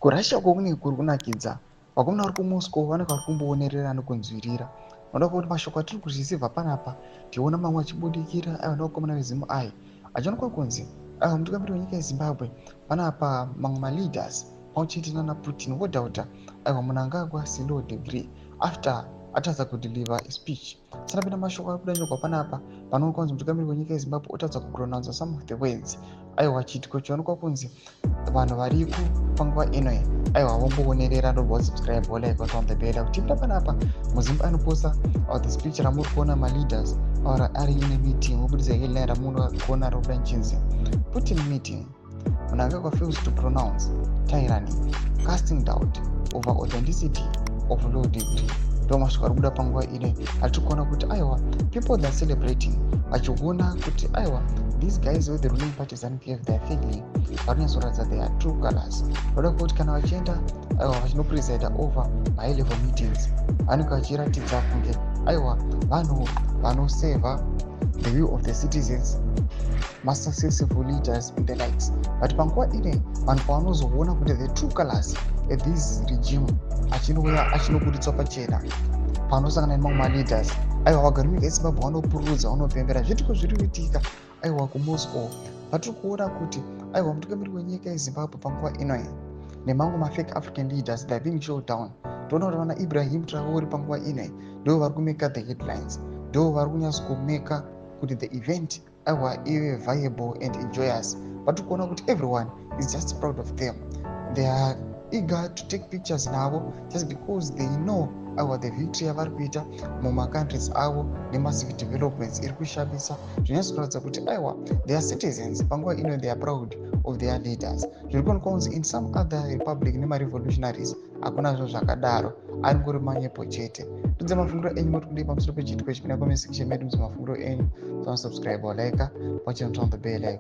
Kurussia kunenge kuri kunakidza. Vakomana vari kuMoscow vanenge vari kumboonerera nekunzvirira. Unoda kuti mashoko atiri kurisivha panapa tiona mamwe achibudikira aiwa nevakomana veZimbabwe achionekwa kunzi mutungamiriri wenyika yeZimbabwe panapa mamwe maleaders pamwe chete nana Putin vodhauta aiwa Mnangagwa Silo degree after atadza kudeliver a speech. Sanapinda mashoko ari kuda nyogwa panapa panoonekwa kunzi mutungamiriri wenyika yeZimbabwe otadza kupronounce some of the words. Aiwa chiitiko chionekwa kunzi vanhu variku panguva ino aiwa vomboonerera ndobva subscribe like on the bell kuti tipinda panapa muZimbabwe anoposta the speech ramuri kuona maleaders ari ine meeting vobudisa headline ramuno kuona rokuda nchinzi Putin meeting Mnangagwa fails to pronounce tyranny casting doubt over authenticity of law degree. Ndo mashoko ari kuda panguva ine atiri kuona kuti aiwa people that are celebrating vachiona kuti aiwa these guys with the ruling party ZANU-PF they are failing varinyazoratidza their true colors. Voda kuti kana vachienda aiwa vachinopresida over high level meetings vanenge vachiratidza kunge aiwa vanhu vanoseva the will of the citizens successful leaders in the likes. But panguva ine vanhu pavanozoona kuti the true colors of this regime achinouya achinobuditswa pachena panosangana nemamwe maleaders aiwa vagari munyika yeZimbabwe vanopururudza vanopembera zvitiko zviri kuitika aiwa kuMoscow. Vatiri kuona kuti aiwa mutungamiriri wenyika yeZimbabwe panguva ino nemamwe mafake African leaders they are being shot down. Toona kuti vana Ibrahim Traore panguva ino ndo vari kumeka the headlines, ndo vari kunyatsokumeka kuti the event aiwa ive viable and enjoyous. Vatiri kuona kuti everyone is just proud of them. They are eager to take pictures navo just because they know aiwa the victory yavari kuita mumacountries avo nemassive developments iri kushamisa zvinyatsokuratidza kuti aiwa their citizens panguva ino they are proud of their leaders. Zviri kuonekwa kunzi in some other republic nemarevolutionaries hakuna zvo zvakadaro, ari ngori manyepo chete. Tudze mafungiro enyu moti kudei pamusoro pechiitiko chipinda comment section medu mafungiro enyu. Subscribe or like, watch on the bell icon.